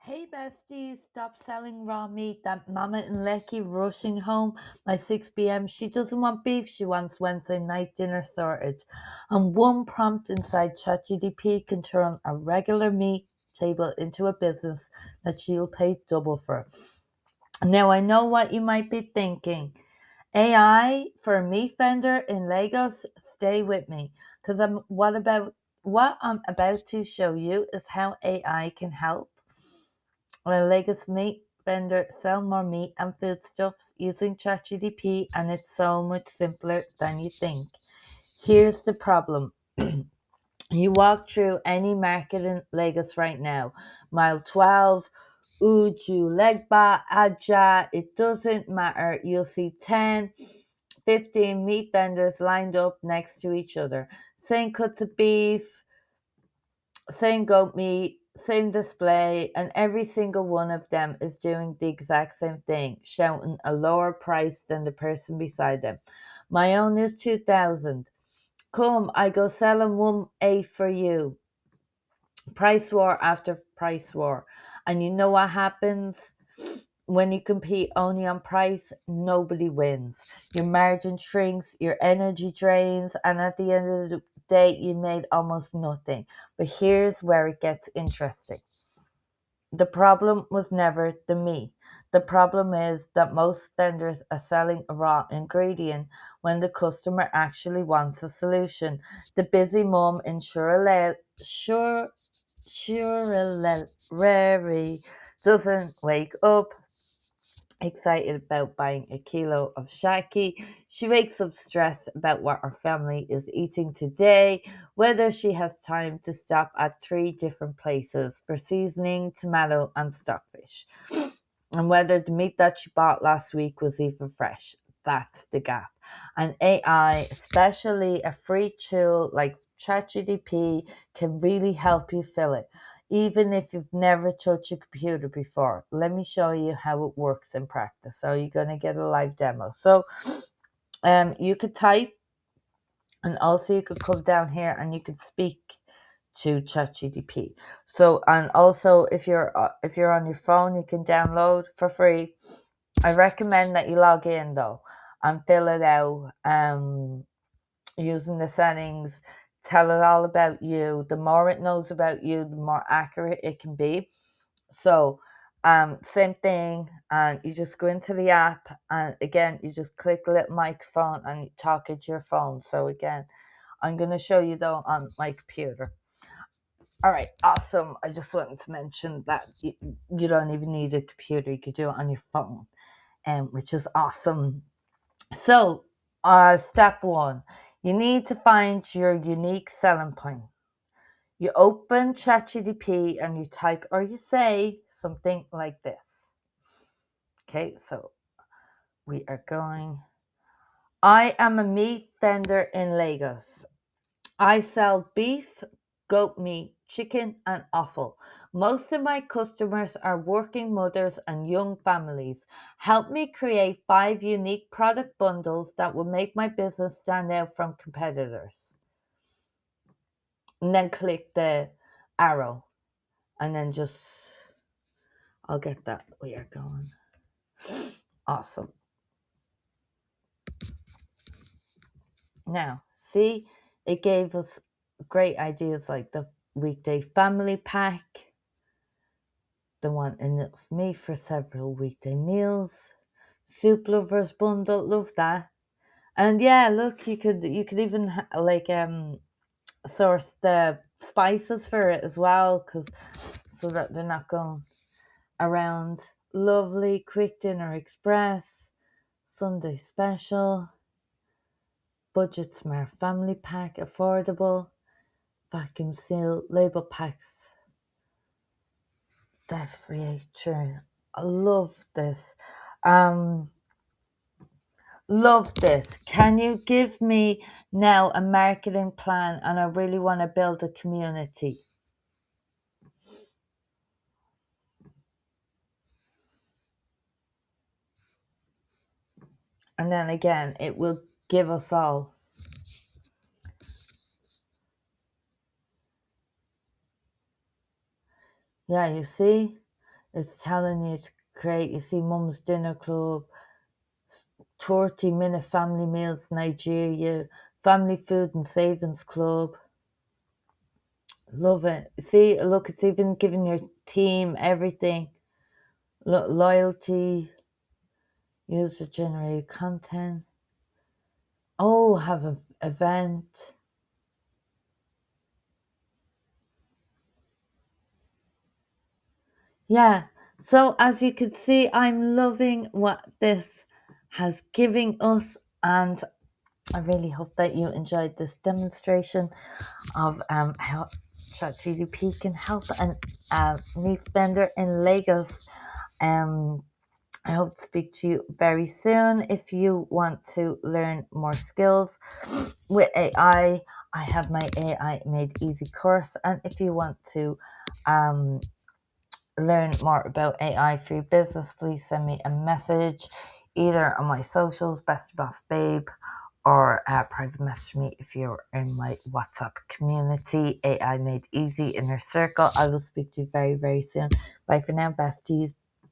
Hey besties, stop selling raw meat. That Mama and Lecky rushing home by 6 p.m. She doesn't want beef, she wants Wednesday night dinner sorted. And one prompt inside ChatGTP can turn a regular meat table into a business that she'll pay double for. Now I know what you might be thinking. AI for a meat vendor in Lagos, stay with me. Because what I'm about to show you is how AI can help a Lagos meat vendor sell more meat and foodstuffs using ChatGTP, and it's so much simpler than you think. Here's the problem. You walk through any market in Lagos right now, mile 12, Uju, Legba, Aja, it doesn't matter. You'll see 10, 15 meat vendors lined up next to each other. Same cuts of beef, same goat meat, same display, and every single one of them is doing the exact same thing, shouting a lower price than the person beside them. My own is 2,000. Come, I go selling 1 8 for you. Price war after price war. And you know what happens? When you compete only on price, nobody wins. Your margin shrinks, your energy drains, and at the end of the day, you made almost nothing. But here's where it gets interesting. The problem was never the meat. The problem is that most vendors are selling a raw ingredient when the customer actually wants a solution. The busy mom in Shurelary doesn't wake up excited about buying a kilo of shaki. She wakes up stressed about what her family is eating today, whether she has time to stop at 3 different places for seasoning, tomato, and stockfish, and whether the meat that she bought last week was even fresh. That's the gap. And AI, especially a free tool like ChatGTP, can really help you fill it, even if you've never touched a computer before. Let me show you how it works in practice. So you're going to get a live demo. So you could type, and also you could come down here and you could speak to ChatGTP. So, and also if you're on your phone, you can download for free. I recommend that you log in though and fill it out using the settings. Tell it all about you. The more it knows about you, the more accurate it can be. So, same thing, and you just go into the app, and again, you just click the little microphone and you talk into your phone. So again, I'm going to show you though on my computer. All right, awesome. I just wanted to mention that you don't even need a computer; you could do it on your phone, which is awesome. So, step one, you need to find your unique selling point. You open ChatGPT and you type or you say something like this. Okay, so we are going. I am a meat vendor in Lagos. I sell beef, goat meat, chicken, and offal. Most of my customers are working mothers and young families. Help me create 5 unique product bundles that will make my business stand out from competitors. And then click the arrow, and then just, I'll get that. We are going. Awesome. Now, see, it gave us great ideas like the weekday family pack, the one enough meat for several weekday meals, soup lovers bundle, love that. And yeah, look, you could even source the spices for it as well, because so that they're not going around. Lovely quick dinner express, Sunday special, budget smart family pack, affordable, vacuum seal, label packs, defriator. I love this. Um, love this. Can you give me now a marketing plan? And I really want to build a community. And then again, it will give us all. Yeah, you see? It's telling you to create, you see, Mum's Dinner Club, 30-minute family meals Nigeria, family food and savings club. Love it. See, look, it's even giving your team everything. Loyalty, user generated content. Oh, have an event. Yeah. So as you can see, I'm loving what this has given us, and I really hope that you enjoyed this demonstration of how ChatGPT can help an meat vendor in Lagos. Um, I hope to speak to you very soon. If you want to learn more skills with AI, I have my AI Made Easy course. And if you want to um, learn more about AI for your business, please send me a message either on my socials, Best Boss Babe, or private message me if you're in my WhatsApp community, AI Made Easy Inner Circle. I will speak to you very, very soon. Bye for now, besties.